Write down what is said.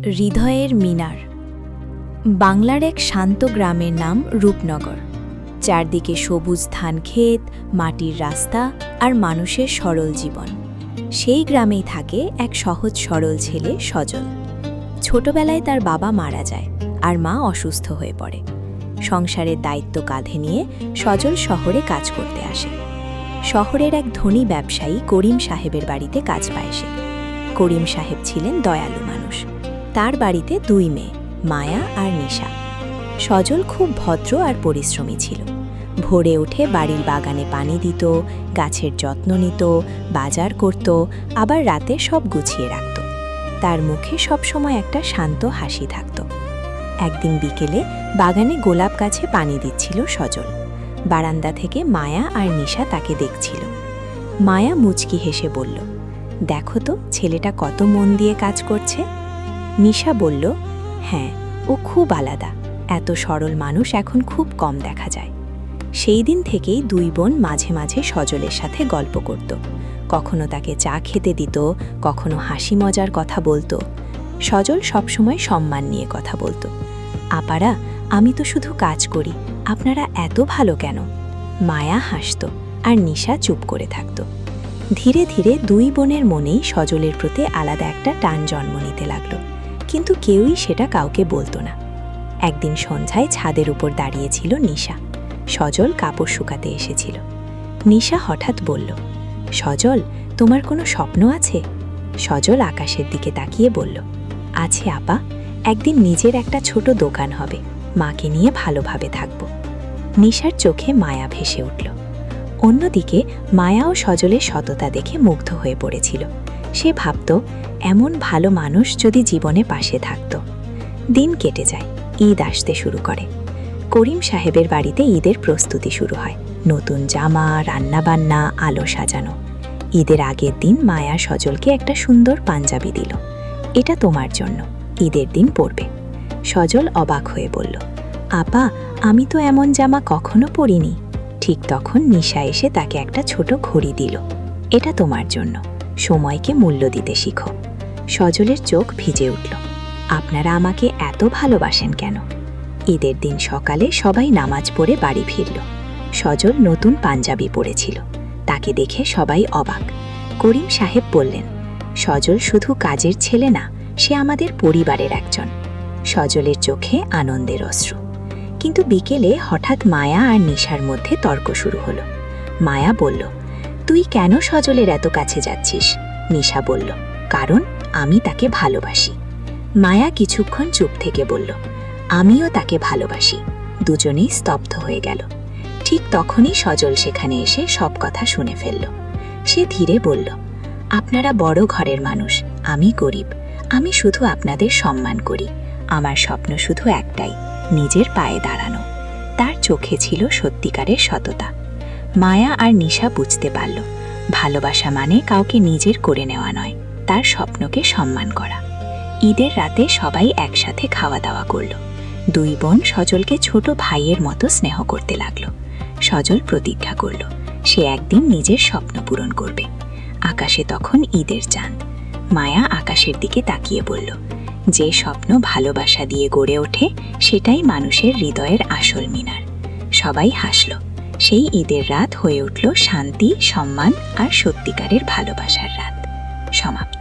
হৃদয়ের মিনার। বাংলার এক শান্ত গ্রামের নাম রূপনগর। চারদিকে সবুজ ধানক্ষেত, মাটির রাস্তা আর মানুষের সরল জীবন। সেই গ্রামেই থাকে এক সহজ সরল ছেলে সজল। ছোটবেলায় তার বাবা মারা যায় আর মা অসুস্থ হয়ে পড়ে। সংসারের দায়িত্ব কাঁধে নিয়ে সজল শহরে কাজ করতে আসে। শহরের এক ধনী ব্যবসায়ী করিম সাহেবের বাড়িতে কাজ পায় সে। করিম সাহেব ছিলেন দয়ালু মানুষ। তার বাড়িতে দুই মেয়ে, মায়া আর নিশা। সজল খুব ভদ্র আর পরিশ্রমী ছিল। ভোরে উঠে বাড়ির বাগানে পানি দিত, গাছের যত্ন নিত, বাজার করত, আবার রাতে সব গুছিয়ে রাখত। তার মুখে সবসময় একটা শান্ত হাসি থাকত। একদিন বিকেলে বাগানে গোলাপ গাছে পানি দিচ্ছিল সজল। বারান্দা থেকে মায়া আর নিশা তাকে দেখছিল। মায়া মুচকি হেসে বলল, দেখো তো ছেলেটা কত মন দিয়ে কাজ করছে। নিশা বলল, হ্যাঁ, ও খুব আলাদা। এত সরল মানুষ এখন খুব কম দেখা যায়। সেই দিন থেকেই দুই বোন মাঝে মাঝে সজলের সাথে গল্প করত। কখনো তাকে চা খেতে দিত, কখনো হাসি মজার কথা বলতো। সজল সবসময় সম্মান নিয়ে কথা বলতো। আপারা, আমি তো শুধু কাজ করি, আপনারা এত ভালো কেন? মায়া হাসত আর নিশা চুপ করে থাকত। ধীরে ধীরে দুই বোনের মনেই সজলের প্রতি আলাদা একটা টান জন্ম নিতে লাগলো, কিন্তু কেউই সেটা কাউকে বলতো না। একদিন সন্ধ্যায় ছাদের উপর দাঁড়িয়েছিল নিশা। সজল কাপড় শুকাতে এসেছিল। নিশা হঠাৎ বলল, সজল, তোমার কোনো স্বপ্ন আছে? সজল আকাশের দিকে তাকিয়ে বলল, আছে আপা, একদিন নিজের একটা ছোট দোকান হবে, মাকে নিয়ে ভালোভাবে থাকব। নিশার চোখে মায়া ভেসে উঠল। অন্যদিকে মায়াও সজলের সততা দেখে মুগ্ধ হয়ে পড়েছিল। সে ভাবত, এমন ভালো মানুষ যদি জীবনে পাশে থাকত। দিন কেটে যায়, ঈদ আসতে শুরু করে। করিম সাহেবের বাড়িতে ঈদের প্রস্তুতি শুরু হয়। নতুন জামা, রান্নাবান্না, আলো সাজানো। ঈদের আগের দিন মায়া সজলকে একটা সুন্দর পাঞ্জাবি দিল। এটা তোমার জন্য, ঈদের দিন পরবে। সজল অবাক হয়ে বলল, আপা, আমি তো এমন জামা কখনো পরিনি। ঠিক তখন নিশা এসে তাকে একটা ছোট ঘড়ি দিল। এটা তোমার জন্য, সময়কে মূল্য দিতে শিখো। সজলের চোখ ভিজে উঠল। আপনারা আমাকে এত ভালোবাসেন কেন? ঈদের দিন সকালে সবাই নামাজ পড়ে বাড়ি ফিরল। সজল নতুন পাঞ্জাবি পরেছিল। তাকে দেখে সবাই অবাক। করিম সাহেব বললেন, সজল শুধু কাজের ছেলে না, সে আমাদের পরিবারের একজন। সজলের চোখে আনন্দের অশ্রু। কিন্তু বিকেলে হঠাৎ মায়া আর নিশার মধ্যে তর্ক শুরু হলো। মায়া বলল, তুই কেন সজলের এত কাছে যাচ্ছিস? নিশা বলল, কারণ আমি তাকে ভালোবাসি। মায়া কিছুক্ষণ চুপ থেকে বলল, আমিও তাকে ভালোবাসি। দুজনেই স্তব্ধ হয়ে গেল। ঠিক তখনই সজল সেখানে এসে সব কথা শুনে ফেলল। সে ধীরে বলল, আপনারা বড় ঘরের মানুষ, আমি গরিব। আমি শুধু আপনাদের সম্মান করি। আমার স্বপ্ন শুধু একটাই, নিজের পায়ে দাঁড়ানো। তার চোখে ছিল সত্যিকারের সততা। মায়া আর নিশা বুঝতে পারল, ভালোবাসা মানে কাউকে নিজের করে নেওয়া নয়, তার স্বপ্নকে সম্মান করা। ঈদের রাতে সবাই একসাথে খাওয়া দাওয়া করল। দুই বোন সজলকে ছোট ভাইয়ের মতো স্নেহ করতে লাগলো। সজল প্রতিজ্ঞা করল, সে একদিন নিজের স্বপ্ন পূরণ করবে। আকাশে তখন ঈদের চাঁদ। মায়া আকাশের দিকে তাকিয়ে বলল, যে স্বপ্ন ভালোবাসা দিয়ে গড়ে ওঠে, সেটাই মানুষের হৃদয়ের আসল মিনার। সবাই হাসল। সেই ঈদের রাত হয়ে উঠল শান্তি, সম্মান আর সত্যিকারের ভালোবাসার রাত। সমাপ্ত।